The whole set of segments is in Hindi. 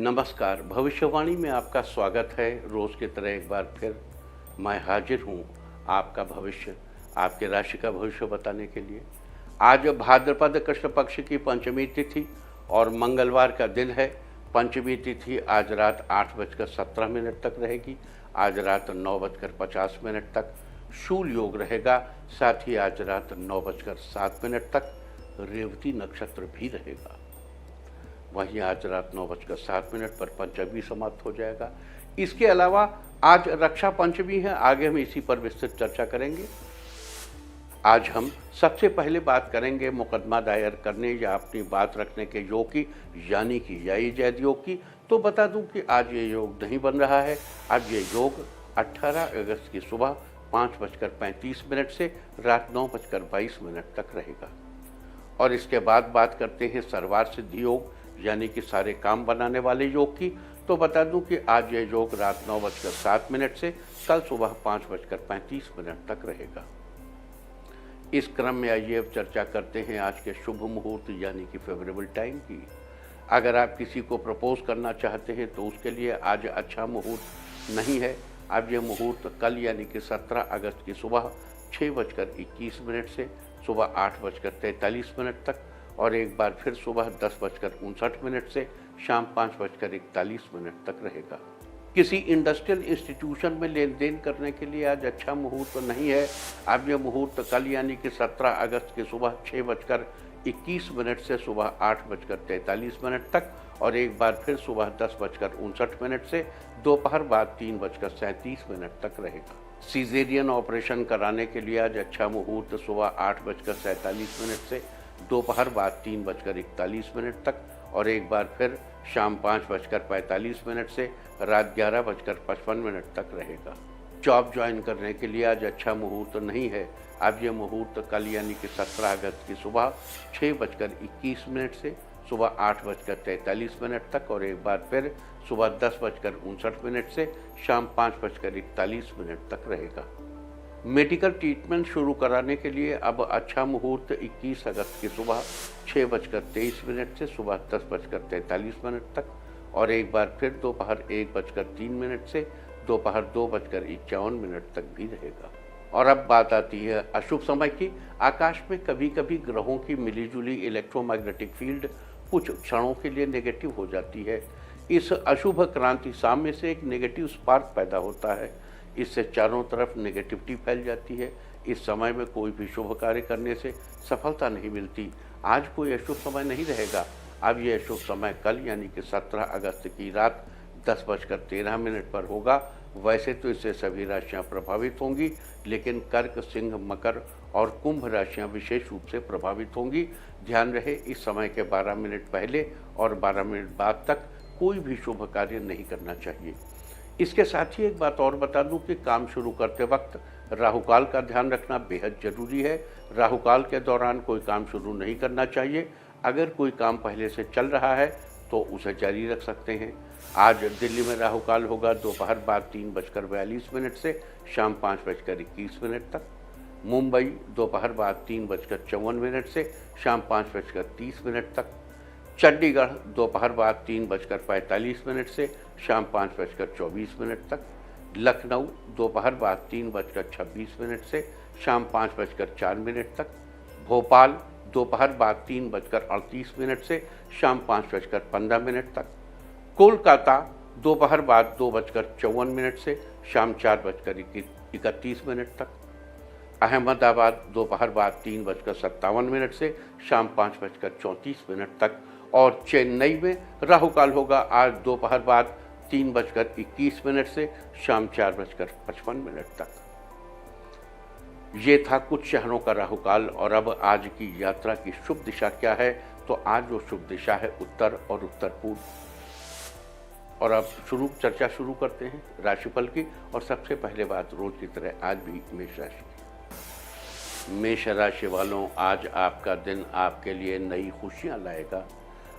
नमस्कार। भविष्यवाणी में आपका स्वागत है। रोज़ की तरह एक बार फिर मैं हाजिर हूँ आपका भविष्य, आपके राशि का भविष्य बताने के लिए। आज भाद्रपद कृष्ण पक्ष की पंचमी तिथि और मंगलवार का दिन है। पंचमी तिथि आज रात 8:17 तक रहेगी। आज रात 9:50 तक शूल योग रहेगा। साथ ही आज रात 9:07 तक रेवती नक्षत्र भी रहेगा। वहीं आज रात 9:07 पर पंचमी समाप्त हो जाएगा। इसके अलावा आज रक्षा पंचमी है। आगे हम इसी पर विस्तृत चर्चा करेंगे। आज हम सबसे पहले बात करेंगे मुकदमा दायर करने या अपनी बात रखने के योग की, यानी कि याई जैद योग की। तो बता दूं कि आज ये योग नहीं बन रहा है। आज ये योग 18 अगस्त की सुबह 5:35 से रात 9:22 तक रहेगा। और इसके बाद बात करते हैं सर्वार्थ सिद्धि योग, यानी कि सारे काम बनाने वाले योग की। तो बता दूं कि आज ये योग रात 9:07 से कल सुबह 5:35 तक रहेगा। इस क्रम में आइए अब चर्चा करते हैं आज के शुभ मुहूर्त, यानी कि फेवरेबल टाइम की। अगर आप किसी को प्रपोज करना चाहते हैं तो उसके लिए आज अच्छा मुहूर्त नहीं है। अब ये मुहूर्त कल यानी कि 17 अगस्त की सुबह 6:21 से सुबह 8:43 तक और एक बार फिर सुबह 10:59 से शाम 5:41 तक रहेगा। किसी इंडस्ट्रियल इंस्टीट्यूशन में लेन देन करने के लिए आज अच्छा मुहूर्त नहीं है। अब यह मुहूर्त कल यानी कि 17 अगस्त की सुबह 6:21 से सुबह 8:43 तक और एक बार फिर सुबह 10:59 से दोपहर बाद 3:37 तक रहेगा। सीजेरियन ऑपरेशन कराने के लिए आज अच्छा मुहूर्त सुबह 8:47 से दोपहर बाद 3:41 तक और एक बार फिर शाम 5:45 से रात 11:55 तक रहेगा। जॉब ज्वाइन करने के लिए आज अच्छा मुहूर्त नहीं है। अब ये मुहूर्त कल यानी कि 17 अगस्त की सुबह 6:21 से सुबह 8:43 तक और एक बार फिर सुबह 10:59 से शाम 5:41 तक रहेगा। मेडिकल ट्रीटमेंट शुरू कराने के लिए अब अच्छा मुहूर्त 21 अगस्त की सुबह 6:23 से सुबह 10:43 तक और एक बार फिर दोपहर 1:03 से दोपहर 2:51 तक भी रहेगा। और अब बात आती है अशुभ समय की। आकाश में कभी कभी ग्रहों की मिलीजुली इलेक्ट्रोमैग्नेटिक फील्ड कुछ क्षणों के लिए नेगेटिव हो जाती है। इस अशुभ क्रांति साम्य से एक नेगेटिव स्पार्क पैदा होता है। इससे चारों तरफ नेगेटिविटी फैल जाती है। इस समय में कोई भी शुभ कार्य करने से सफलता नहीं मिलती। आज कोई अशुभ समय नहीं रहेगा। अब यह अशुभ समय कल यानी कि 17 अगस्त की रात 10:13 पर होगा। वैसे तो इससे सभी राशियां प्रभावित होंगी, लेकिन कर्क, सिंह, मकर और कुंभ राशियां विशेष रूप से प्रभावित होंगी। ध्यान रहे इस समय के 12 मिनट पहले और 12 मिनट बाद तक कोई भी शुभ कार्य नहीं करना चाहिए। इसके साथ ही एक बात और बता दूं कि काम शुरू करते वक्त राहुकाल का ध्यान रखना बेहद जरूरी है। राहुकाल के दौरान कोई काम शुरू नहीं करना चाहिए। अगर कोई काम पहले से चल रहा है तो उसे जारी रख सकते हैं। आज दिल्ली में राहुकाल होगा दोपहर बाद 3:42 से शाम 5:21 तक। मुंबई दोपहर बाद 3:54 से शाम 5:30 तक। चंडीगढ़ दोपहर बाद 3:45 से शाम 5:24 तक। लखनऊ दोपहर बाद 3:26 से शाम 5:04 तक। भोपाल दोपहर बाद 3:38 से शाम 5:15 तक। कोलकाता दोपहर बाद 2:54 से शाम 4:31 तक। अहमदाबाद दोपहर बाद 3:57 से शाम 5:34 तक और चेन्नई में राहुकाल होगा आज दोपहर बाद 3:21 से शाम 4:55 तक। ये था कुछ शहरों का राहुकाल। और अब आज की यात्रा की शुभ दिशा क्या है? तो आज वो शुभ दिशा है उत्तर और उत्तर पूर्व। और अब चर्चा शुरू करते हैं राशिफल की। और सबसे पहले बात रोज की तरह आज भी मेष राशि की। मेष राशि वालों, आज आपका दिन आपके लिए नई खुशियां लाएगा।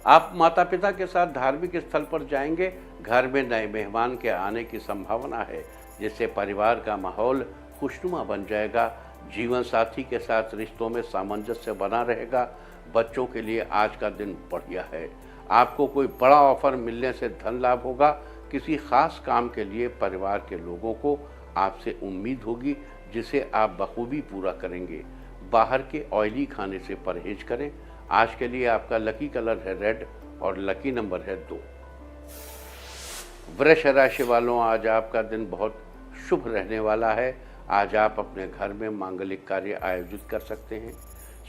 आप माता पिता के साथ धार्मिक स्थल पर जाएंगे। घर में नए मेहमान के आने की संभावना है, जिससे परिवार का माहौल खुशनुमा बन जाएगा। जीवन साथी के साथ रिश्तों में सामंजस्य बना रहेगा। बच्चों के लिए आज का दिन बढ़िया है। आपको कोई बड़ा ऑफर मिलने से धन लाभ होगा। किसी खास काम के लिए परिवार के लोगों को आपसे उम्मीद होगी, जिसे आप बखूबी पूरा करेंगे। बाहर के ऑयली खाने से परहेज करें। आज के लिए आपका लकी कलर है रेड और लकी नंबर है 2। वृष राशि वालों, आज आपका दिन बहुत शुभ रहने वाला है। आज आप अपने घर में मांगलिक कार्य आयोजित कर सकते हैं।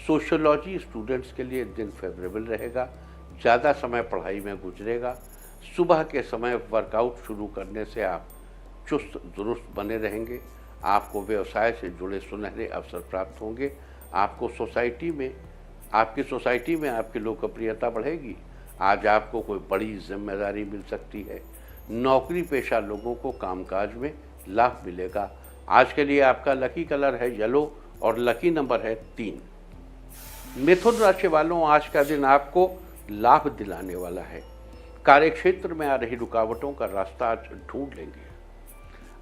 सोशियोलॉजी स्टूडेंट्स के लिए दिन फेवरेबल रहेगा। ज़्यादा समय पढ़ाई में गुजरेगा। सुबह के समय वर्कआउट शुरू करने से आप चुस्त दुरुस्त बने रहेंगे। आपको व्यवसाय से जुड़े सुनहरे अवसर प्राप्त होंगे। आपकी सोसाइटी में आपकी लोकप्रियता बढ़ेगी। आज आपको कोई बड़ी जिम्मेदारी मिल सकती है। नौकरी पेशा लोगों को कामकाज में लाभ मिलेगा। आज के लिए आपका लकी कलर है येलो और लकी नंबर है 3। मिथुन राशि वालों, आज का दिन आपको लाभ दिलाने वाला है। कार्यक्षेत्र में आ रही रुकावटों का रास्ता आज ढूंढ लेंगे।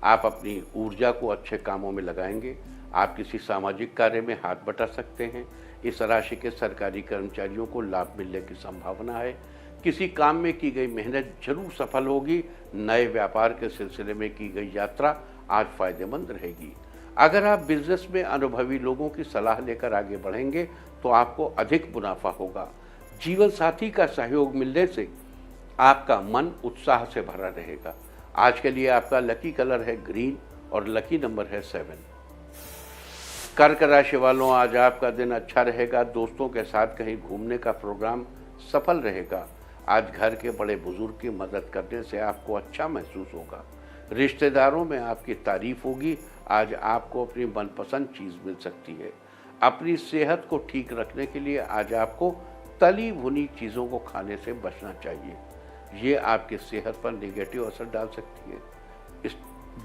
आप अपनी ऊर्जा को अच्छे कामों में लगाएंगे। आप किसी सामाजिक कार्य में हाथ बटा सकते हैं। इस राशि के सरकारी कर्मचारियों को लाभ मिलने की संभावना है। किसी काम में की गई मेहनत जरूर सफल होगी। नए व्यापार के सिलसिले में की गई यात्रा आज फायदेमंद रहेगी। अगर आप बिजनेस में अनुभवी लोगों की सलाह लेकर आगे बढ़ेंगे तो आपको अधिक मुनाफा होगा। जीवन साथी का सहयोग मिलने से आपका मन उत्साह से भरा रहेगा। आज के लिए आपका लकी कलर है ग्रीन और लकी नंबर है 7। कर्क राशि वालों, आज आपका दिन अच्छा रहेगा। दोस्तों के साथ कहीं घूमने का प्रोग्राम सफल रहेगा। आज घर के बड़े बुजुर्ग की मदद करने से आपको अच्छा महसूस होगा। रिश्तेदारों में आपकी तारीफ होगी। आज आपको अपनी मनपसंद चीज़ मिल सकती है। अपनी सेहत को ठीक रखने के लिए आज आपको तली भुनी चीज़ों को खाने से बचना चाहिए। ये आपकी सेहत पर नेगेटिव असर डाल सकती है।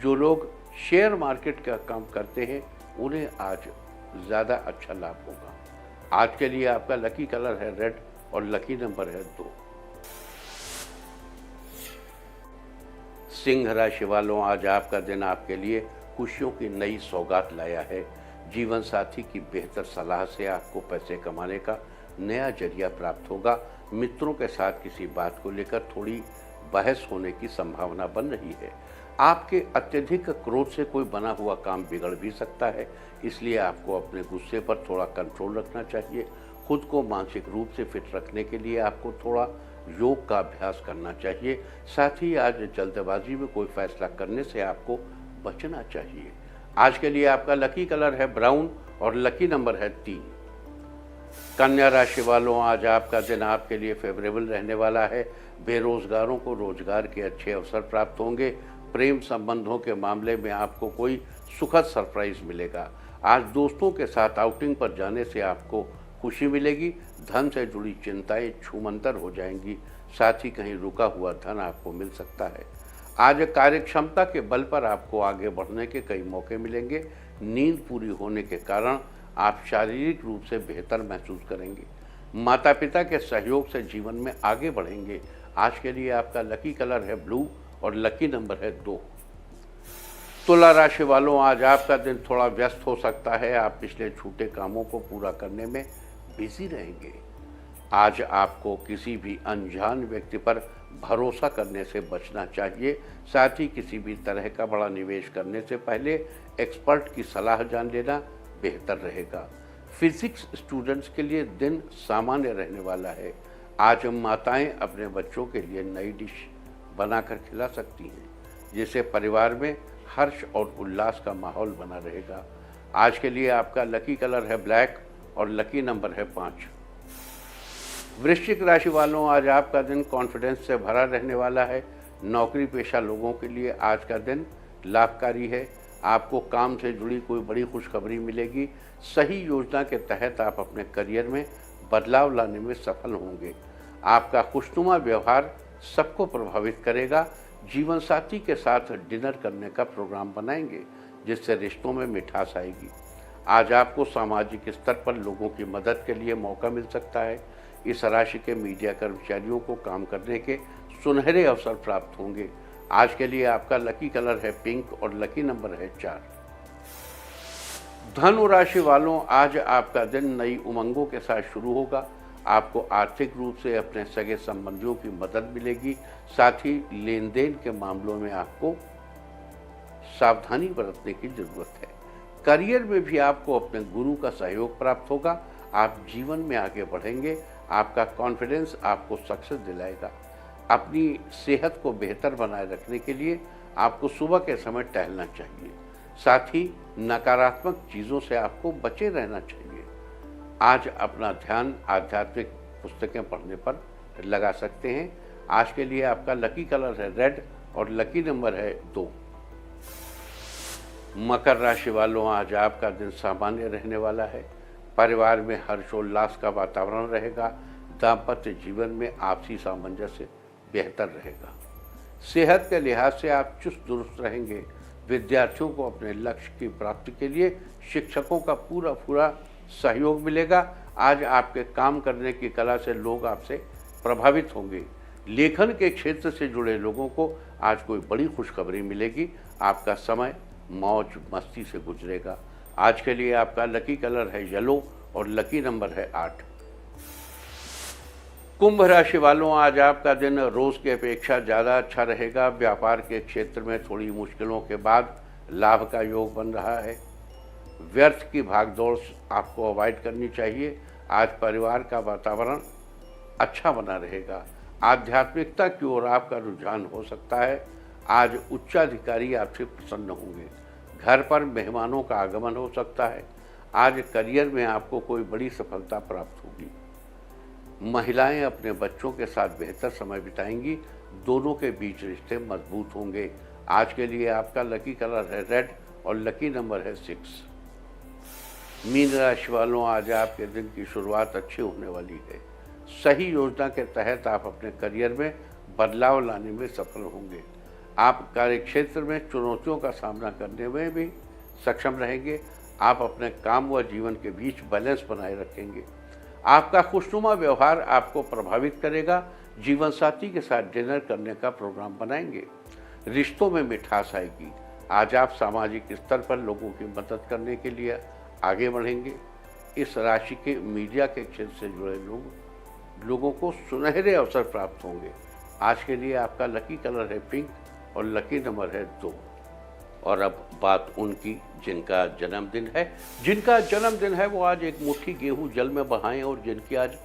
जो लोग शेयर मार्केट का काम करते हैं उन्हें आज ज़्यादा अच्छा लाभ होगा। आज के लिए आपका लकी कलर है रेड और लकी नंबर है 2। सिंह राशि वालों, आज आपका दिन आपके लिए खुशियों की नई सौगात लाया है। जीवन साथी की बेहतर सलाह से आपको पैसे कमाने का नया जरिया प्राप्त होगा। मित्रों के साथ किसी बात को लेकर थोड़ी बहस होने की संभावना बन रही है। आपके अत्यधिक क्रोध से कोई बना हुआ काम बिगड़ भी सकता है, इसलिए आपको अपने गुस्से पर थोड़ा कंट्रोल रखना चाहिए। खुद को मानसिक रूप से फिट रखने के लिए आपको थोड़ा योग का अभ्यास करना चाहिए। साथ ही आज जल्दबाजी में कोई फैसला करने से आपको बचना चाहिए। आज के लिए आपका लकी कलर है ब्राउन और लकी नंबर है 3। कन्या राशि वालों, आज आपका दिन आपके लिए फेवरेबल रहने वाला है। बेरोजगारों को रोजगार के अच्छे अवसर प्राप्त होंगे। प्रेम संबंधों के मामले में आपको कोई सुखद सरप्राइज मिलेगा। आज दोस्तों के साथ आउटिंग पर जाने से आपको खुशी मिलेगी। धन से जुड़ी चिंताएं छूमंतर हो जाएंगी। साथ ही कहीं रुका हुआ धन आपको मिल सकता है। आज कार्यक्षमता के बल पर आपको आगे बढ़ने के कई मौके मिलेंगे। नींद पूरी होने के कारण आप शारीरिक रूप से बेहतर महसूस करेंगे। माता पिता के सहयोग से जीवन में आगे बढ़ेंगे। आज के लिए आपका लकी कलर है ब्लू और लकी नंबर है 2। तुला राशि वालों, आज आपका दिन थोड़ा व्यस्त हो सकता है। आप पिछले छूटे कामों को पूरा करने में बिजी रहेंगे। आज आपको किसी भी अनजान व्यक्ति पर भरोसा करने से बचना चाहिए। साथ ही किसी भी तरह का बड़ा निवेश करने से पहले एक्सपर्ट की सलाह जान लेना बेहतर रहेगा। फिजिक्स स्टूडेंट्स के लिए दिन सामान्य रहने वाला है। आज माताएं अपने बच्चों के लिए नई डिश बनाकर खिला सकती हैं, जिससे परिवार में हर्ष और उल्लास का माहौल बना रहेगा। आज के लिए आपका लकी कलर है ब्लैक और लकी नंबर है 5। वृश्चिक राशि वालों, आज आपका दिन कॉन्फिडेंस से भरा रहने वाला है। नौकरी पेशा लोगों के लिए आज का दिन लाभकारी है। आपको काम से जुड़ी कोई बड़ी खुशखबरी मिलेगी। सही योजना के तहत आप अपने करियर में बदलाव लाने में सफल होंगे। आपका खुशनुमा व्यवहार सबको प्रभावित करेगा। जीवन साथी के साथ डिनर करने का प्रोग्राम बनाएंगे, जिससे रिश्तों में मिठास आएगी। आज आपको सामाजिक स्तर पर लोगों की मदद के लिए मौका मिल सकता है। इस राशि के मीडिया कर्मचारियों को काम करने के सुनहरे अवसर प्राप्त होंगे। आज के लिए आपका लकी कलर है पिंक और लकी नंबर है 4। धनु राशि वालों, आज आपका दिन नई उमंगों के साथ शुरू होगा। आपको आर्थिक रूप से अपने सगे संबंधियों की मदद मिलेगी। साथ ही लेन देन के मामलों में आपको सावधानी बरतने की जरूरत है। करियर में भी आपको अपने गुरु का सहयोग प्राप्त होगा। आप जीवन में आगे बढ़ेंगे। आपका कॉन्फिडेंस आपको सक्सेस दिलाएगा। अपनी सेहत को बेहतर बनाए रखने के लिए आपको सुबह के समय टहलना चाहिए। साथ ही नकारात्मक चीज़ों से आपको बचे रहना चाहिए। आज अपना ध्यान आध्यात्मिक पुस्तकें पढ़ने पर लगा सकते हैं। आज के लिए आपका लकी कलर है रेड और लकी नंबर है 2। मकर राशि वालों, आज आपका दिन सामान्य रहने वाला है। परिवार में हर्षोल्लास का वातावरण रहेगा। दाम्पत्य जीवन में आपसी सामंजस्य बेहतर रहेगा। सेहत के लिहाज से आप चुस्त दुरुस्त रहेंगे। विद्यार्थियों को अपने लक्ष्य की प्राप्ति के लिए शिक्षकों का पूरा सहयोग मिलेगा। आज आपके काम करने की कला से लोग आपसे प्रभावित होंगे। लेखन के क्षेत्र से जुड़े लोगों को आज कोई बड़ी खुशखबरी मिलेगी। आपका समय मौज मस्ती से गुजरेगा। आज के लिए आपका लकी कलर है येलो और लकी नंबर है 8। कुंभ राशि वालों, आज आपका दिन रोज की अपेक्षा ज़्यादा अच्छा रहेगा। व्यापार के क्षेत्र में थोड़ी मुश्किलों के बाद लाभ का योग बन रहा है। व्यर्थ की भागदौड़ आपको अवॉइड करनी चाहिए। आज परिवार का वातावरण अच्छा बना रहेगा। आध्यात्मिकता की ओर आपका रुझान हो सकता है। आज उच्चाधिकारी आपसे प्रसन्न होंगे। घर पर मेहमानों का आगमन हो सकता है। आज करियर में आपको कोई बड़ी सफलता प्राप्त होगी। महिलाएं अपने बच्चों के साथ बेहतर समय बिताएंगी। दोनों के बीच रिश्ते मजबूत होंगे। आज के लिए आपका लकी कलर है रेड और लकी नंबर है 6। मीन राशि वालों, आज आपके दिन की शुरुआत अच्छी होने वाली है। सही योजना के तहत आप अपने करियर में बदलाव लाने में सफल होंगे। आप कार्यक्षेत्र में चुनौतियों का सामना करने में भी सक्षम रहेंगे। आप अपने काम व जीवन के बीच बैलेंस बनाए रखेंगे। आपका खुशनुमा व्यवहार आपको प्रभावित करेगा। जीवन साथी के साथ डिनर करने का प्रोग्राम बनाएंगे। रिश्तों में मिठास आएगी। आज आप सामाजिक स्तर पर लोगों की मदद करने के लिए आगे बढ़ेंगे। इस राशि के मीडिया के क्षेत्र से जुड़े लोगों को सुनहरे अवसर प्राप्त होंगे। आज के लिए आपका लकी कलर है पिंक और लकी नंबर है 2। और अब बात उनकी जिनका जन्मदिन है वो आज एक मुट्ठी गेहूं जल में बहाएं, और जिनकी आज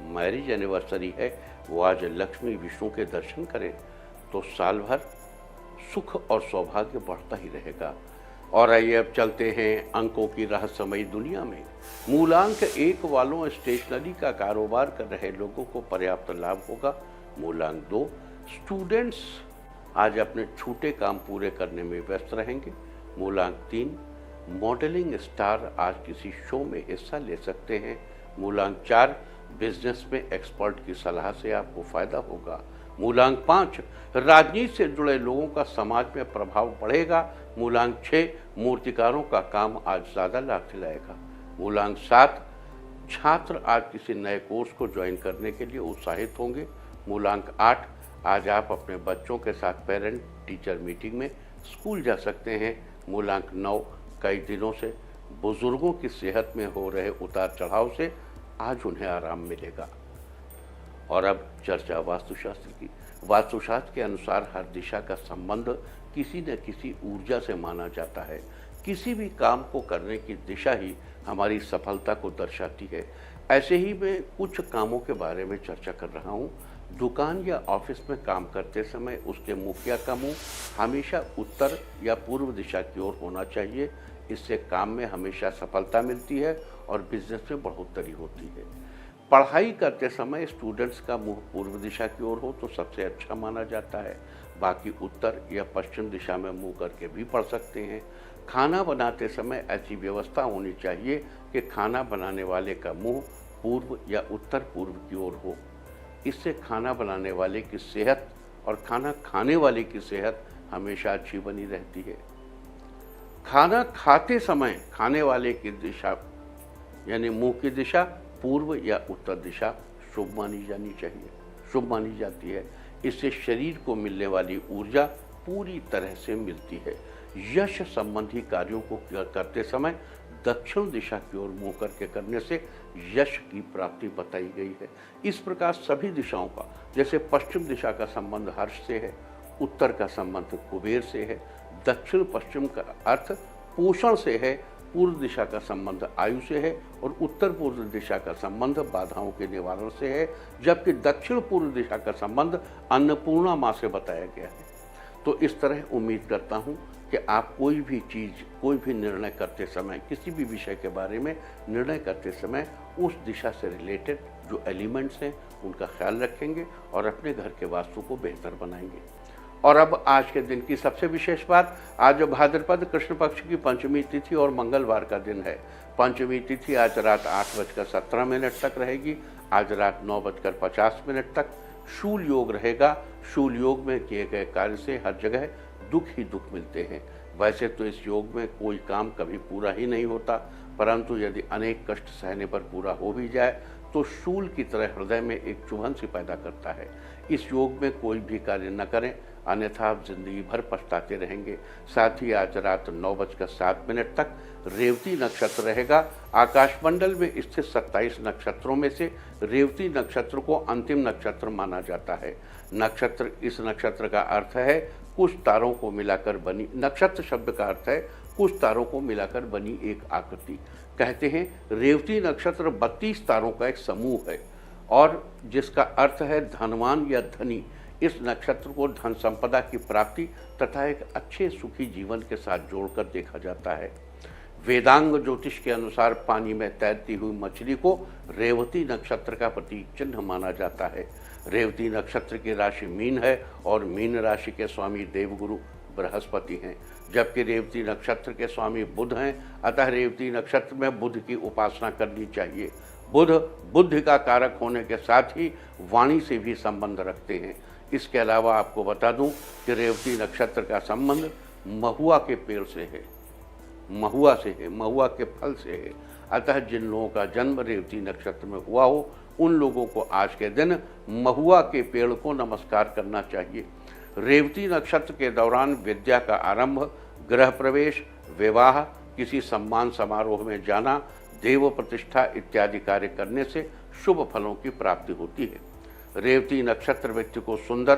मैरिज एनिवर्सरी है वो आज लक्ष्मी विष्णु के दर्शन करें तो साल भर सुख और सौभाग्य बढ़ता ही रहेगा। और आइए अब चलते हैं अंकों की रहस्यमयी दुनिया में। मूलांक 1 वालों, स्टेशनरी का कारोबार कर रहे लोगों को पर्याप्त लाभ होगा। मूलांक 2, स्टूडेंट्स आज अपने छूटे काम पूरे करने में व्यस्त रहेंगे। मूलांक 3, मॉडलिंग स्टार आज किसी शो में हिस्सा ले सकते हैं। मूलांक 4, बिजनेस में एक्सपर्ट की सलाह से आपको फायदा होगा। मूलांक 5, राजनीति से जुड़े लोगों का समाज में प्रभाव बढ़ेगा। मूलांक 6, मूर्तिकारों का काम आज ज़्यादा लाभ दिलाएगा। मूलांक 7, छात्र आज किसी नए कोर्स को ज्वाइन करने के लिए उत्साहित होंगे। मूलांक 8, आज आप अपने बच्चों के साथ पेरेंट टीचर मीटिंग में स्कूल जा सकते हैं। मूलांक 9, कई दिनों से बुजुर्गों की सेहत में हो रहे उतार चढ़ाव से आज उन्हें आराम मिलेगा। और अब चर्चा वास्तुशास्त्र की। वास्तुशास्त्र के अनुसार हर दिशा का संबंध किसी न किसी ऊर्जा से माना जाता है। किसी भी काम को करने की दिशा ही हमारी सफलता को दर्शाती है। ऐसे ही मैं कुछ कामों के बारे में चर्चा कर रहा हूँ। दुकान या ऑफिस में काम करते समय उसके मुखिया का मुंह हमेशा उत्तर या पूर्व दिशा की ओर होना चाहिए। इससे काम में हमेशा सफलता मिलती है और बिजनेस में बढ़ोतरी होती है। पढ़ाई करते समय स्टूडेंट्स का मुंह पूर्व दिशा की ओर हो तो सबसे अच्छा माना जाता है। बाकी उत्तर या पश्चिम दिशा में मुंह करके भी पढ़ सकते हैं। खाना बनाते समय ऐसी व्यवस्था होनी चाहिए कि खाना बनाने वाले का मुंह पूर्व या उत्तर पूर्व की ओर हो। इससे खाना बनाने वाले की सेहत और खाना खाने वाले की सेहत हमेशा अच्छी बनी रहती है। खाना खाते समय खाने वाले की दिशा यानी मुंह की दिशा पूर्व या उत्तर दिशा शुभ मानी जाती है। इससे शरीर को मिलने वाली ऊर्जा पूरी तरह से मिलती है। यश संबंधी कार्यों को करते समय दक्षिण दिशा की ओर मुंह करके करने से यश की प्राप्ति बताई गई है। इस प्रकार सभी दिशाओं का, जैसे पश्चिम दिशा का संबंध हर्ष से है, उत्तर का संबंध कुबेर से है, दक्षिण पश्चिम का अर्थ पोषण से है, पूर्व दिशा का संबंध आयु से है और उत्तर पूर्व दिशा का संबंध बाधाओं के निवारण से है, जबकि दक्षिण पूर्व दिशा का संबंध अन्नपूर्णा माँ से बताया गया है। तो इस तरह उम्मीद करता हूँ कि आप कोई भी चीज़, कोई भी निर्णय करते समय, किसी भी विषय के बारे में निर्णय करते समय उस दिशा से रिलेटेड जो एलिमेंट्स हैं उनका ख्याल रखेंगे और अपने घर के वास्तु को बेहतर बनाएंगे। और अब आज के दिन की सबसे विशेष बात, आज भाद्रपद कृष्ण पक्ष की पंचमी तिथि और मंगलवार का दिन है। पंचमी तिथि आज रात 8:17 तक रहेगी, आज रात 9:50 तक। शूल योग रहेगा। शूल योग में किए गए कार्य से हर जगह दुख ही दुख मिलते हैं। वैसे तो इस योग में कोई काम कभी पूरा ही नहीं होता, परंतु यदि अनेक कष्ट सहने पर पूरा हो भी जाए तो शूल की तरह हृदय में एक चुभन सी पैदा करता है। इस योग में कोई भी कार्य न करें, अन्यथा आप जिंदगी भर पछताते रहेंगे। साथ ही आज रात 9:07 तक रेवती नक्षत्र रहेगा। आकाशमंडल में स्थित 27 नक्षत्रों में से रेवती नक्षत्र को अंतिम नक्षत्र माना जाता है। नक्षत्र, इस नक्षत्र का अर्थ है कुछ तारों को मिलाकर बनी, नक्षत्र शब्द का अर्थ है कुछ तारों को मिलाकर बनी एक आकृति। कहते हैं रेवती नक्षत्र 32 तारों का एक समूह है और जिसका अर्थ है धनवान या धनी। इस नक्षत्र को धन संपदा की प्राप्ति तथा एक अच्छे सुखी जीवन के साथ जोड़कर देखा जाता है। वेदांग ज्योतिष के अनुसार पानी में तैरती हुई मछली को रेवती नक्षत्र का प्रतीक चिन्ह माना जाता है। रेवती नक्षत्र की राशि मीन है और मीन राशि के स्वामी देवगुरु बृहस्पति हैं, जबकि रेवती नक्षत्र के स्वामी बुध हैं। अतः रेवती नक्षत्र में बुध की उपासना करनी चाहिए। बुध बुद्धि का कारक होने के साथ ही वाणी से भी संबंध रखते हैं। इसके अलावा आपको बता दूं कि रेवती नक्षत्र का संबंध महुआ के पेड़ से है, महुआ से है, महुआ के फल से है। अतः जिन लोगों का जन्म रेवती नक्षत्र में हुआ हो उन लोगों को आज के दिन महुआ के पेड़ को नमस्कार करना चाहिए। रेवती नक्षत्र के दौरान विद्या का आरंभ, गृह प्रवेश, विवाह, किसी सम्मान समारोह में जाना, देव प्रतिष्ठा इत्यादि कार्य करने से शुभ फलों की प्राप्ति होती है। रेवती नक्षत्र व्यक्ति को सुंदर,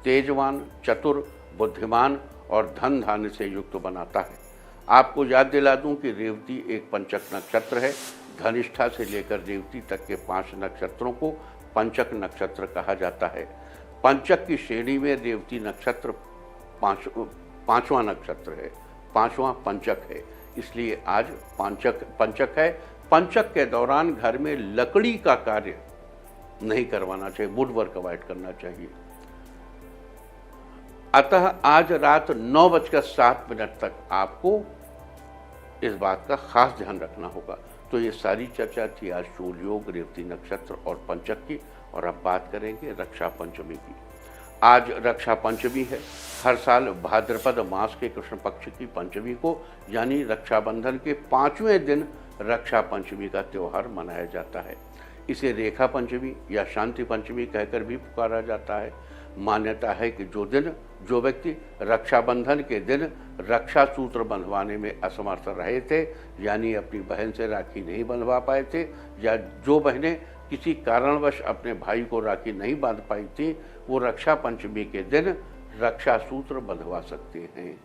तेजवान, चतुर, बुद्धिमान और धन धान्य से युक्त बनाता है। आपको याद दिला दूं कि रेवती एक पंचक नक्षत्र है। धनिष्ठा से लेकर रेवती तक के 5 नक्षत्रों को पंचक नक्षत्र कहा जाता है। पंचक की श्रेणी में रेवती नक्षत्र पांचवा नक्षत्र है, 5वां पंचक है, इसलिए आज पंचक है। पंचक के दौरान घर में लकड़ी का कार्य नहीं करवाना चाहिए, वुड वर्क अवॉइड करना चाहिए। अतः आज रात 9:07 तक आपको इस बात का खास ध्यान रखना होगा। तो ये सारी चर्चा थी आज शूल योग, रेवती नक्षत्र और पंचक की। और अब बात करेंगे रक्षा पंचमी की। आज रक्षा पंचमी है। हर साल भाद्रपद मास के कृष्ण पक्ष की पंचमी को यानी रक्षाबंधन के 5वें दिन रक्षा पंचमी का त्यौहार मनाया जाता है। इसे रेखा पंचमी या शांति पंचमी कहकर भी पुकारा जाता है। मान्यता है कि जो व्यक्ति रक्षाबंधन के दिन रक्षा सूत्र बंधवाने में असमर्थ रहे थे, यानी अपनी बहन से राखी नहीं बंधवा पाए थे, या जो बहनें किसी कारणवश अपने भाई को राखी नहीं बांध पाई थी, वो रक्षा पंचमी के दिन रक्षा सूत्र बंधवा सकते हैं।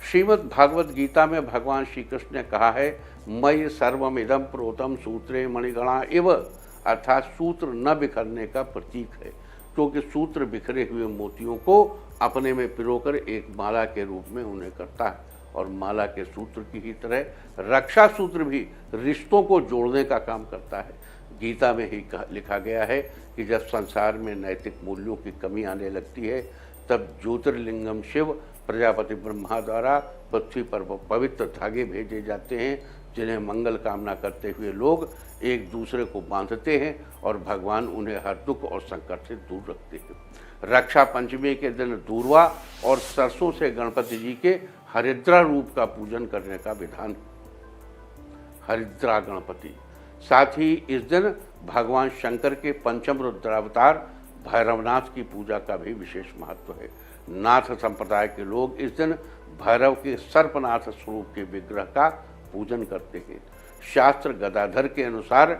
श्रीमद् भागवत गीता में भगवान श्री कृष्ण ने कहा है, मयि सर्वमिदं प्रोतम सूत्रे मणिगणा इव, अर्थात सूत्र न बिखरने का प्रतीक है, क्योंकि सूत्र बिखरे हुए मोतियों को अपने में पिरोकर एक माला के रूप में उन्हें करता है। और माला के सूत्र की ही तरह रक्षा सूत्र भी रिश्तों को जोड़ने का काम करता है। गीता में ही लिखा गया है कि जब संसार में नैतिक मूल्यों की कमी आने लगती है, तब ज्योतिर्लिंगम शिव प्रजापति ब्रह्मा द्वारा पृथ्वी पर पवित्र धागे भेजे जाते हैं, जिन्हें मंगल कामना करते हुए लोग एक दूसरे को बांधते हैं और भगवान उन्हें हर दुख और संकट से दूर रखते हैं। रक्षा पंचमी के दिन दूर्वा और सरसों से गणपति जी के हरिद्रा रूप का पूजन करने का विधान, हरिद्रा गणपति। साथ ही इस दिन भगवान शंकर के पंचम रुद्रावतार भैरवनाथ की पूजा का भी विशेष महत्व है। नाथ संप्रदाय के लोग इस दिन भैरव के सर्पनाथ स्वरूप के विग्रह का पूजन करते हैं। शास्त्र गदाधर के अनुसार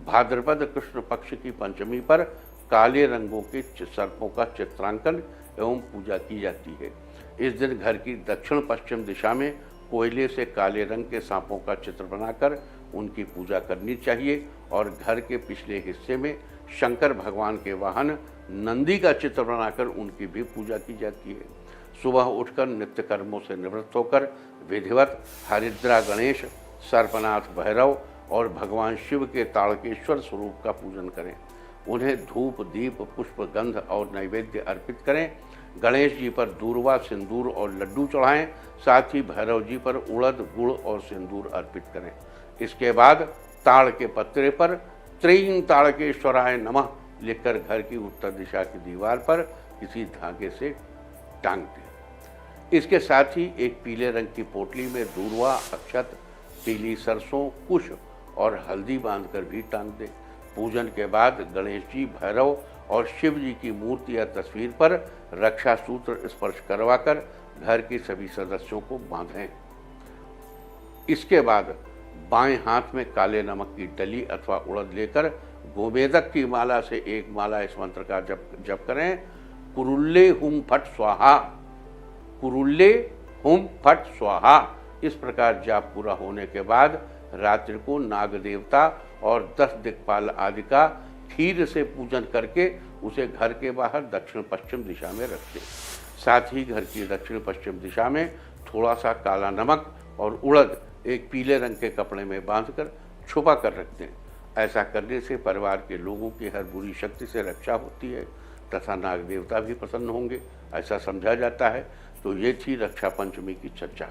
भाद्रपद कृष्ण पक्ष की पंचमी पर काले रंगों के सर्पों का चित्रांकन एवं पूजा की जाती है। इस दिन घर की दक्षिण पश्चिम दिशा में कोयले से काले रंग के सांपों का चित्र बनाकर उनकी पूजा करनी चाहिए और घर के पिछले हिस्से में शंकर भगवान के वाहन नंदी का चित्र बनाकर उनकी भी पूजा की जाती है। सुबह उठकर नित्य कर्मों से निवृत्त होकर विधिवत हरिद्रा गणेश, सर्पनाथ भैरव और भगवान शिव के ताड़केश्वर स्वरूप का पूजन करें। उन्हें धूप, दीप, पुष्प, गंध और नैवेद्य अर्पित करें। गणेश जी पर दूर्वा, सिंदूर और लड्डू चढ़ाएं। साथ ही भैरव जी पर उड़द, गुड़ और सिंदूर अर्पित करें। इसके बाद ताड़ के पत्रे पर त्रीं ताड़केश्वराय नमः लिखकर घर की उत्तर दिशा की दीवार पर किसी धागे से टांग दें। इसके साथ ही एक पीले रंग की पोटली में दूर्वा, अक्षत, पीली सरसों, कुश और हल्दी बांधकर भी टांग दें। पूजन के बाद गणेश जी, भैरव और शिव जी की मूर्ति या तस्वीर पर रक्षा सूत्र स्पर्श करवाकर घर के सभी सदस्यों को बांधें। इसके बाद बाएं हाथ में काले नमक की डली अथवा उड़द लेकर गोमेदक की माला से एक माला इस मंत्र का जप करें। कुरुल्ले हुम फट स्वाहा, कुरुल्ले हुम फट स्वाहा। इस प्रकार जाप पूरा होने के बाद रात्रि को नाग देवता और 10 दिक्पाल आदि का खीर से पूजन करके उसे घर के बाहर दक्षिण पश्चिम दिशा में रख दें। साथ ही घर की दक्षिण पश्चिम दिशा में थोड़ा सा काला नमक और उड़द एक पीले रंग के कपड़े में बांधकर छुपा कर रख दें। ऐसा करने से परिवार के लोगों की हर बुरी शक्ति से रक्षा होती है तथा नाग देवता भी प्रसन्न होंगे, ऐसा समझा जाता है। तो ये थी रक्षा पंचमी की चर्चा।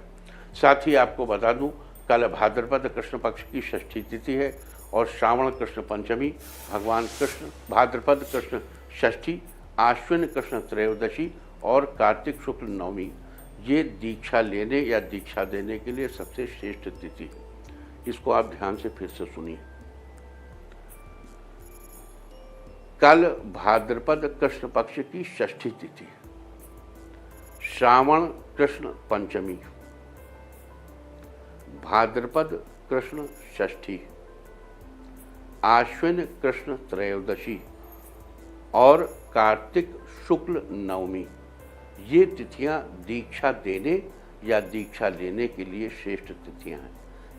साथ ही आपको बता दूं, कल भाद्रपद कृष्ण पक्ष की षष्ठी तिथि है और श्रावण कृष्ण पंचमी, भगवान कृष्ण, भाद्रपद कृष्ण षष्ठी, आश्विन कृष्ण त्रयोदशी और कार्तिक शुक्ल नवमी ये दीक्षा लेने या दीक्षा देने के लिए सबसे श्रेष्ठ तिथि है। इसको आप ध्यान से फिर से सुनिए। कल भाद्रपद कृष्ण पक्ष की षष्ठी तिथि, श्रावण कृष्ण पंचमी, भाद्रपद कृष्ण षष्ठी, आश्विन कृष्ण त्रयोदशी और कार्तिक शुक्ल नवमी ये तिथियां दीक्षा देने या दीक्षा लेने के लिए श्रेष्ठ तिथियां हैं।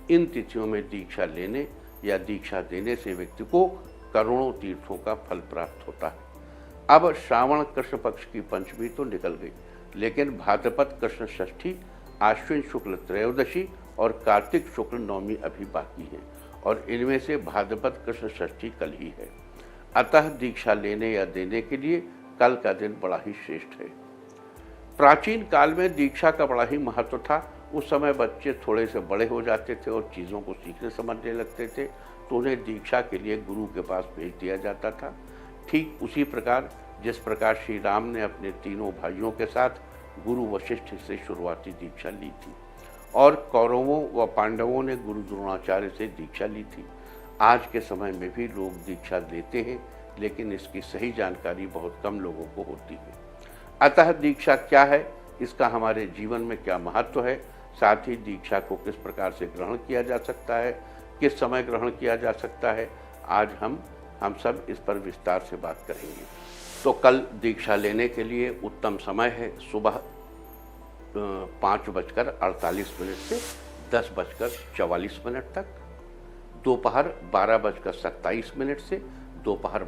इन तिथियों में दीक्षा लेने या दीक्षा देने से व्यक्ति को करोड़ों तीर्थों का फल प्राप्त होता है। अब श्रावण कृष्ण पक्ष की पंचमी तो निकल गई, लेकिन भाद्रपद कृष्ण षष्ठी, आश्विन शुक्ल त्रयोदशी और कार्तिक शुक्ल नवमी अभी बाकी है और इनमें से भाद्रपद कृष्ण षष्ठी कल ही है। अतः दीक्षा लेने या देने के लिए कल का दिन बड़ा ही श्रेष्ठ है। प्राचीन काल में दीक्षा का बड़ा ही महत्व था। उस समय बच्चे थोड़े से बड़े हो जाते थे और चीज़ों को सीखने समझने लगते थे तो उन्हें दीक्षा के लिए गुरु के पास भेज दिया जाता था। ठीक उसी प्रकार जिस प्रकार श्री राम ने अपने तीनों भाइयों के साथ गुरु वशिष्ठ से शुरुआती दीक्षा ली थी और कौरवों व पांडवों ने गुरु द्रोणाचार्य से दीक्षा ली थी। आज के समय में भी लोग दीक्षा लेते हैं, लेकिन इसकी सही जानकारी बहुत कम लोगों को होती है। अतः दीक्षा क्या है, इसका हमारे जीवन में क्या महत्व है, साथ ही दीक्षा को किस प्रकार से ग्रहण किया जा सकता है, किस समय ग्रहण किया जा सकता है, आज हम सब इस पर विस्तार से बात करेंगे। तो कल दीक्षा लेने के लिए उत्तम समय है सुबह 5:48 से 10:44 तक, दोपहर 12:27 से दोपहर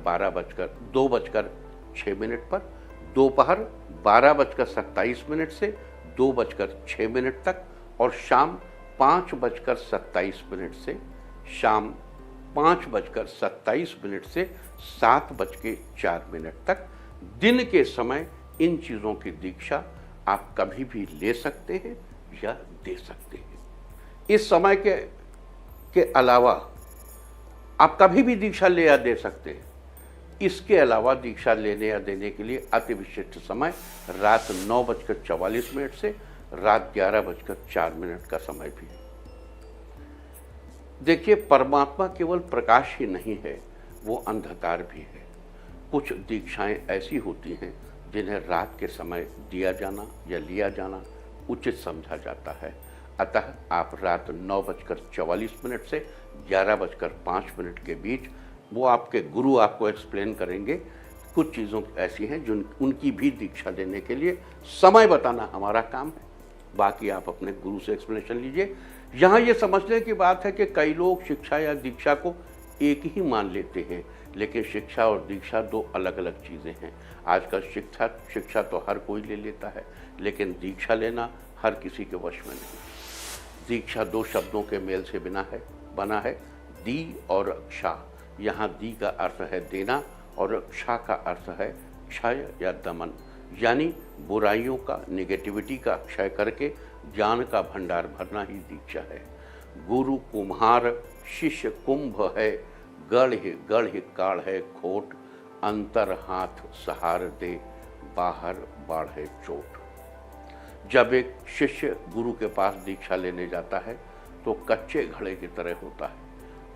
2:06 पर, दोपहर 12:27 से 2:06 तक और शाम 5:27 से शाम 5:27 से 7:04 तक दिन के समय इन चीज़ों की दीक्षा आप कभी भी ले सकते हैं या दे सकते हैं। इस समय के अलावा आप कभी भी दीक्षा ले या दे सकते हैं। इसके अलावा दीक्षा लेने या देने के लिए अति विशिष्ट समय रात 9:44 से रात 11:04 का समय भी है। देखिए, परमात्मा केवल प्रकाश ही नहीं है, वो अंधकार भी है। कुछ दीक्षाएं ऐसी होती हैं जिन्हें रात के समय दिया जाना या लिया जाना उचित समझा जाता है। अतः आप रात 9:44 से 11:05 के बीच वो आपके गुरु आपको एक्सप्लेन करेंगे। कुछ चीज़ों ऐसी हैं जो उनकी भी दीक्षा लेने के लिए समय बताना हमारा काम है, बाकी आप अपने गुरु से एक्सप्लेनेशन लीजिए। यहाँ ये समझने की बात है कि कई लोग शिक्षा या दीक्षा को एक ही मान लेते हैं, लेकिन शिक्षा और दीक्षा दो अलग अलग चीज़ें हैं। आजकल शिक्षा तो हर कोई ले लेता है, लेकिन दीक्षा लेना हर किसी के वश में नहीं। दीक्षा दो शब्दों के मेल से बना है, दी औरक्षा। यहाँ दी का अर्थ है देना औरक्षा का अर्थ है क्षय या दमन, यानी बुराइयों का, नेगेटिविटी का क्षय करके ज्ञान का भंडार भरना ही दीक्षा है। गुरु कुम्हार, शिष्य कुंभ है, गढ़ काढ़ है खोट, अंतर हाथ सहार दे, बाहर बाढ़े चोट। जब एक शिष्य गुरु के पास दीक्षा लेने जाता है तो कच्चे घड़े की तरह होता है।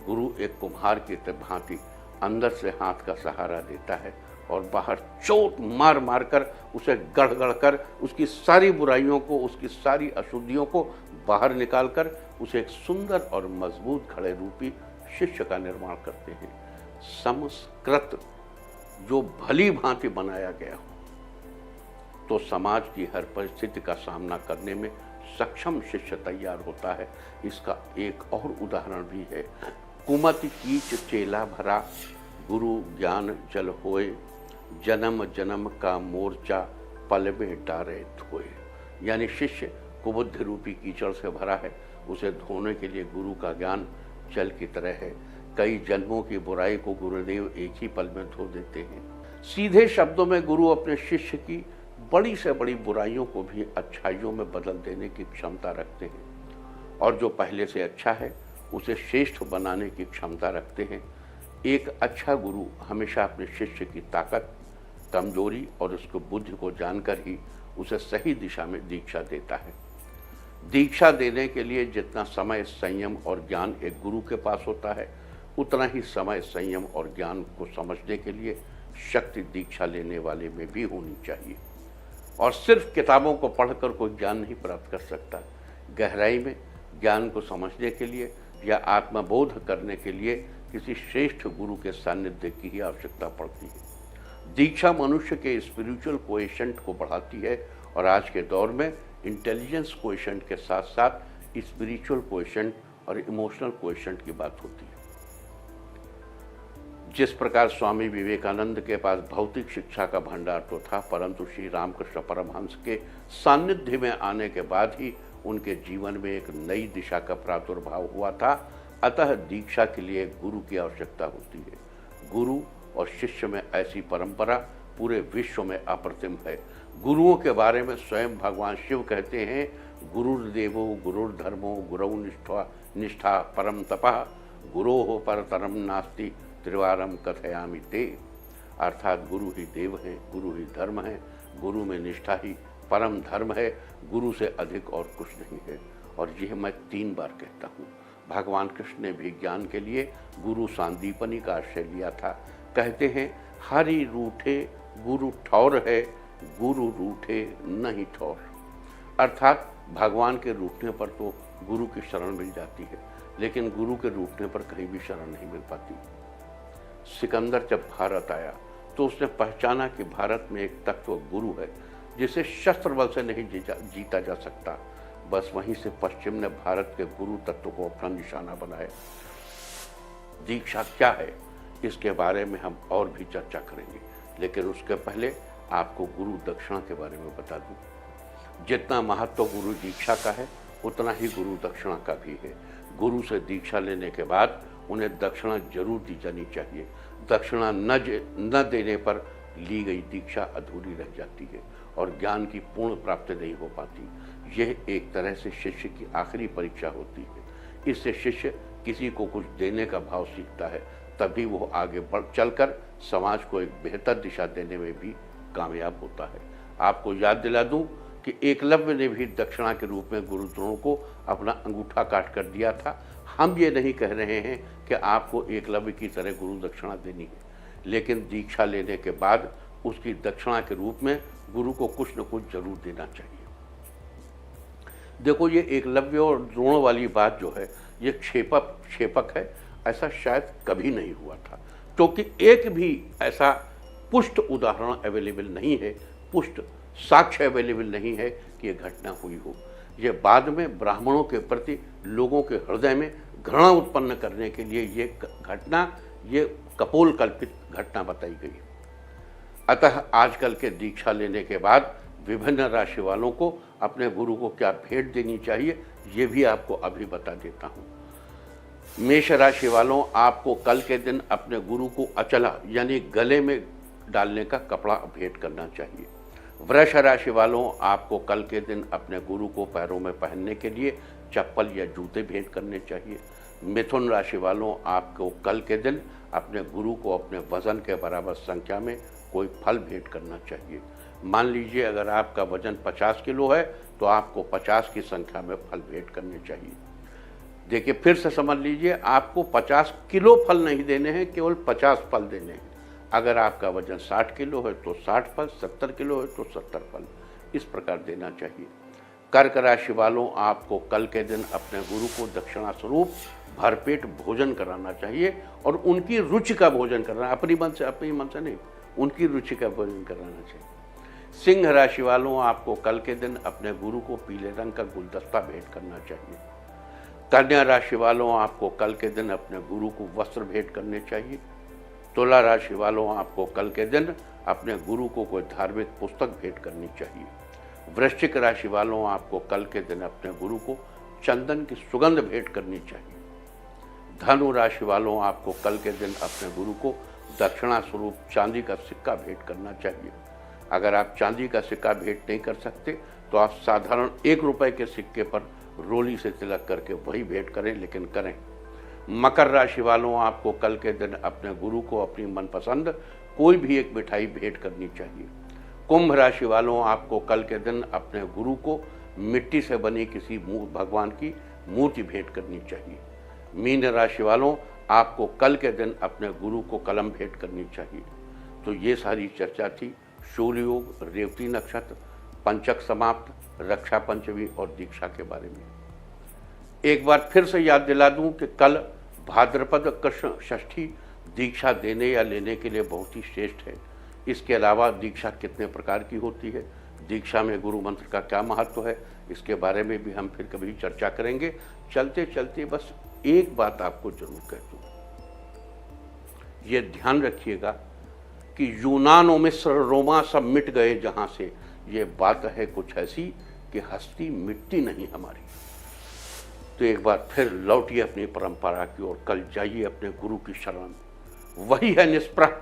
गुरु एक कुम्हार की भांति अंदर से हाथ का सहारा देता है और बाहर चोट मार मार कर उसे गढ़ कर उसकी सारी बुराइयों को, उसकी सारी अशुद्धियों को बाहर निकाल कर उसे एक सुंदर और मजबूत घड़े रूपी शिष्य का निर्माण करते हैं। संस्कृत जो भली भांति बनाया गया हो तो समाज की हर परिस्थिति का सामना करने में सक्षम शिष्य तैयार होता है। इसका एक और उदाहरण भी है। कुमति कीच चेला भरा, गुरु ज्ञान जल होए, जन्म जन्म का मोर्चा पल में डारे धोए। यानी शिष्य कुबुद्धि रूपी कीचड़ से भरा है, उसे धोने के लिए गुरु का ज्ञान जल की तरह है। कई जन्मों की बुराई को गुरुदेव एक ही पल में धो देते हैं। सीधे शब्दों में गुरु अपने शिष्य की बड़ी से बड़ी बुराइयों को भी अच्छाइयों में बदल देने की क्षमता रखते हैं और जो पहले से अच्छा है उसे श्रेष्ठ बनाने की क्षमता रखते हैं। एक अच्छा गुरु हमेशा अपने शिष्य की ताकत, कमजोरी और उसकी बुद्धि को जानकर ही उसे सही दिशा में दीक्षा देता है। दीक्षा देने के लिए जितना समय, संयम और ज्ञान एक गुरु के पास होता है, उतना ही समय, संयम और ज्ञान को समझने के लिए शक्ति दीक्षा लेने वाले में भी होनी चाहिए। और सिर्फ किताबों को पढ़कर कोई ज्ञान नहीं प्राप्त कर सकता। गहराई में ज्ञान को समझने के लिए या आत्मबोध करने के लिए किसी श्रेष्ठ गुरु के सानिध्य की ही आवश्यकता पड़ती है। दीक्षा मनुष्य के स्पिरिचुअल कोएशेंट को बढ़ाती है और आज के दौर में इंटेलिजेंस कोएशेंट के साथ साथ स्पिरिचुअल कोएशेंट और इमोशनल कोएशेंट की बात होती है। जिस प्रकार स्वामी विवेकानंद के पास भौतिक शिक्षा का भंडार तो था, परंतु श्री रामकृष्ण परमहंस के सानिध्य में आने के बाद ही उनके जीवन में एक नई दिशा का प्रादुर्भाव हुआ था। अतः दीक्षा के लिए गुरु की आवश्यकता होती है। गुरु और शिष्य में ऐसी परंपरा पूरे विश्व में अप्रतिम है। गुरुओं के बारे में स्वयं भगवान शिव कहते हैं, गुरुर्देवो गुरुर्धर्मो गुरौ निष्ठा परम तपः, गुरोः परतरम नास्ति त्रिवारम कथयामि ते। अर्थात गुरु ही देव है, गुरु ही धर्म है, गुरु में निष्ठा ही परम धर्म है, गुरु से अधिक और कुछ नहीं है। और यह मैं 3 बार कहता हूँ। भगवान कृष्ण ने भी ज्ञान के लिए गुरु सांदीपनी का आश्रय लिया था। कहते हैं, हरि रूठे गुरु ठौर है, गुरु रूठे नहीं ठौर। अर्थात भगवान के रूठने पर तो गुरु की शरण मिल जाती है, लेकिन गुरु के रूठने पर कहीं भी शरण नहीं मिल पाती। सिकंदर जब भारत आया तो उसने पहचाना कि भारत में एक तत्व गुरु है जिसे शस्त्र बल से नहीं जीता जा सकता। बस वहीं से पश्चिम ने भारत के गुरु तत्व को अपना निशाना बनाया। दीक्षा क्या है, इसके बारे में हम और भी चर्चा करेंगे, लेकिन उसके पहले आपको गुरु दक्षिणा के बारे में बता दूं। जितना महत्व गुरु दीक्षा का है, उतना ही गुरु दक्षिणा का भी है। गुरु से दीक्षा लेने के बाद उन्हें दक्षिणा जरूर दी जानी चाहिए। दक्षिणा न देने पर ली गई दीक्षा अधूरी रह जाती है और ज्ञान की पूर्ण प्राप्ति नहीं हो पाती। यह एक तरह से शिष्य की आखिरी परीक्षा होती है। इससे शिष्य किसी को कुछ देने का भाव सीखता है, तभी वो आगे चलकर समाज को एक बेहतर दिशा देने में भी कामयाब होता है। आपको याद दिला दूं कि एकलव्य ने भी दक्षिणा के रूप में गुरु द्रोण को अपना अंगूठा काट कर दिया था। हम ये नहीं कह रहे हैं कि आपको एकलव्य की तरह गुरु दक्षिणा देनी है, लेकिन दीक्षा लेने के बाद उसकी दक्षिणा के रूप में गुरु को कुछ न कुछ जरूर देना चाहिए। देखो, ये एकलव्य और द्रोण वाली बात जो है, ये क्षेपक है, ऐसा शायद कभी नहीं हुआ था, क्योंकि एक भी ऐसा पुष्ट उदाहरण अवेलेबल नहीं है, पुष्ट साक्ष्य अवेलेबल नहीं है कि ये घटना हुई हो। ये बाद में ब्राह्मणों के प्रति लोगों के हृदय में घृणा उत्पन्न करने के लिए ये घटना, ये कपोल कल्पित घटना बताई गई। अतः आजकल के दीक्षा लेने के बाद विभिन्न राशि वालों को अपने गुरु को क्या भेंट देनी चाहिए, ये भी आपको अभी बता देता हूँ। मेष राशि वालों, आपको कल के दिन अपने गुरु को अचला यानी गले में डालने का कपड़ा भेंट करना चाहिए। वृष राशि वालों, आपको कल के दिन अपने गुरु को पैरों में पहनने के लिए चप्पल या जूते भेंट करने चाहिए। मिथुन राशि वालों, आपको कल के दिन अपने गुरु को अपने वजन के बराबर संख्या में कोई फल भेंट करना चाहिए। मान लीजिए अगर आपका वजन 50 किलो है तो आपको 50 की संख्या में फल भेंट करने चाहिए। देखिए, फिर से समझ लीजिए, आपको 50 किलो फल नहीं देने हैं, केवल 50 फल देने हैं। अगर आपका वजन 60 किलो है तो 60 फल, 70 किलो है तो 70 फल, इस प्रकार देना चाहिए। कर्क राशि वालों, आपको कल के दिन अपने गुरु को दक्षिणा स्वरूप भरपेट भोजन कराना चाहिए और उनकी रुचि का भोजन करना, अपनी मन से नहीं, उनकी रुचि का भोजन कराना चाहिए। सिंह राशि वालों, आपको कल के दिन अपने गुरु को पीले रंग का गुलदस्ता भेंट करना चाहिए। कन्या राशि वालों, आपको कल के दिन अपने गुरु को वस्त्र भेंट करने चाहिए। तुला राशि वालों, आपको कल के दिन अपने गुरु को कोई धार्मिक पुस्तक भेंट करनी चाहिए। वृश्चिक राशि वालों, आपको कल के दिन अपने गुरु को चंदन की सुगंध भेंट करनी चाहिए। धनु राशि वालों, आपको कल के दिन अपने गुरु को दक्षिणा स्वरूप चांदी का सिक्का भेंट करना चाहिए। अगर आप चांदी का सिक्का भेंट नहीं कर सकते तो आप साधारण 1 रुपए के सिक्के पर रोली से तिलक करके वही भेंट करें, लेकिन करें। मकर राशि वालों, आपको कल के दिन अपने गुरु को अपनी मनपसंद कोई भी एक मिठाई भेंट करनी चाहिए। कुंभ राशि वालों, आपको कल के दिन अपने गुरु को मिट्टी से बनी किसी भगवान की मूर्ति भेंट करनी चाहिए। मीन राशि वालों, आपको कल के दिन अपने गुरु को कलम भेंट करनी चाहिए। तो ये सारी चर्चा थी सूर्य योग, रेवती नक्षत्र, पंचक समाप्त, रक्षा पंचमी और दीक्षा के बारे में। एक बार फिर से याद दिला दूं कि कल भाद्रपद कृष्ण षष्ठी दीक्षा देने या लेने के लिए बहुत ही श्रेष्ठ है। इसके अलावा दीक्षा कितने प्रकार की होती है, दीक्षा में गुरु मंत्र का क्या महत्व है, इसके बारे में भी हम फिर कभी चर्चा करेंगे। चलते चलते बस एक बात आपको जरूर कह दूं, ये ध्यान रखिएगा कि यूनान और मिस्र रोमा सब मिट गए जहां से, ये बात है कुछ ऐसी कि हस्ती मिटती नहीं हमारी। तो एक बार फिर लौटिए अपनी परंपरा की ओर, कल जाइए अपने गुरु की शरण। वही है निष्प्रह,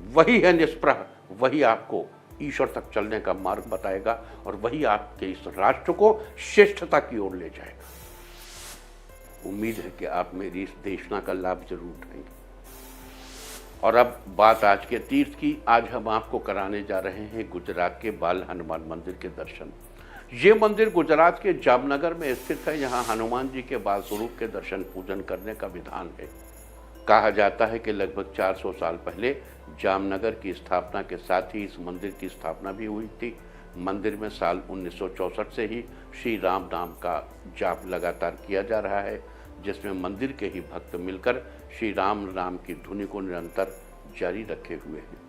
वही है निष्प्रह, वही आपको ईश्वर तक चलने का मार्ग बताएगा और वही आपके इस राष्ट्र को श्रेष्ठता की ओर ले जाएगा। उम्मीद है कि आप मेरी इस देशना का लाभ जरूर उठाएंगे। और अब बात आज के तीर्थ की। आज हम आपको कराने जा रहे हैं गुजरात के बाल हनुमान मंदिर के दर्शन। ये मंदिर गुजरात के जामनगर में स्थित है। यहाँ हनुमान जी के बाल स्वरूप के दर्शन पूजन करने का विधान है। कहा जाता है कि लगभग 400 साल पहले जामनगर की स्थापना के साथ ही इस मंदिर की स्थापना भी हुई थी। मंदिर में साल 1964 से ही श्री राम नाम का जाप लगातार किया जा रहा है, जिसमें मंदिर के ही भक्त मिलकर श्री राम नाम की धुनी को निरंतर जारी रखे हुए हैं।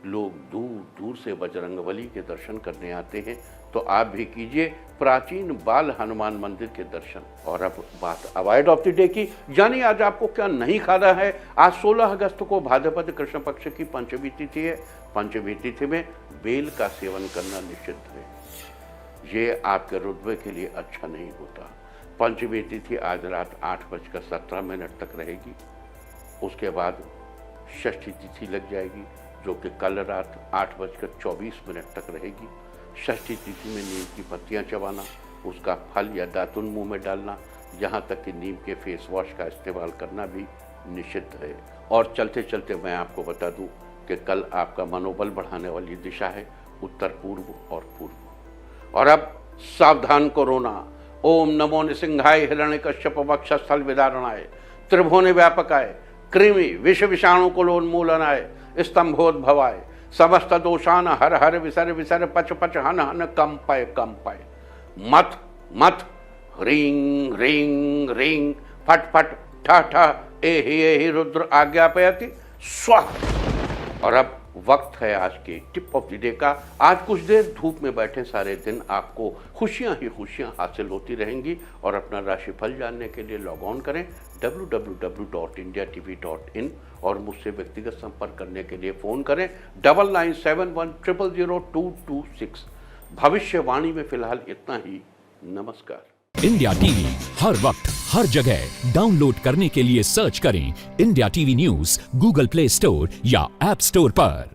लोग दूर दूर से बजरंगबली के दर्शन करने आते हैं, तो आप भी कीजिए प्राचीन बाल हनुमान मंदिर के दर्शन। और अब बात अवॉइड ऑफ द डे की, यानी आज आपको क्या नहीं खाना है। आज 16 अगस्त को भाद्रपद कृष्ण पक्ष की पंचमी तिथि है। पंचमी तिथि में बेल का सेवन करना निषिद्ध है। ये आपके रुतबे के लिए अच्छा नहीं होता। पंचमी तिथि आज रात 8:17 तक रहेगी। उसके बाद षष्ठी तिथि लग जाएगी, जो कि कल रात 8:24 तक रहेगी। षष्ठी तिथि में नीम की पत्तियां चबाना, उसका फल या दातुन मुंह में डालना, यहाँ तक कि नीम के फेस वॉश का इस्तेमाल करना भी निषिद्ध है। और चलते चलते मैं आपको बता दूं कि कल आपका मनोबल बढ़ाने वाली दिशा है उत्तर पूर्व और पूर्व। और अब सावधान कोरोना। ओम नमो निसिंहाय हिरण्यकश्यप वक्षस्थल विदारणाय त्रिभुवन व्यापकाय कृमि विष विषाणु कुलोन्मूलनाय स्तंभोद्भवाय समस्त दोषान हर हर विसर विसर पच पच हन हन कंपय कंपय। मत मत ह्रीं ह्रीं ह्रीं फट फट ठा ठा एहि रुद्र आज्ञापयति स्वाहा। और अब वक्त है आज के टिप ऑफ द डे का। आज कुछ देर धूप में बैठे सारे दिन आपको खुशियां ही खुशियां हासिल होती रहेंगी। और अपना राशिफल जानने के लिए लॉग ऑन करें www.indiatv.in और मुझसे व्यक्तिगत संपर्क करने के लिए फ़ोन करें 9971000226। भविष्यवाणी में फिलहाल इतना ही। नमस्कार। इंडिया टीवी हर वक्त हर जगह डाउनलोड करने के लिए सर्च करें India TV news Google play store या ऐप स्टोर पर।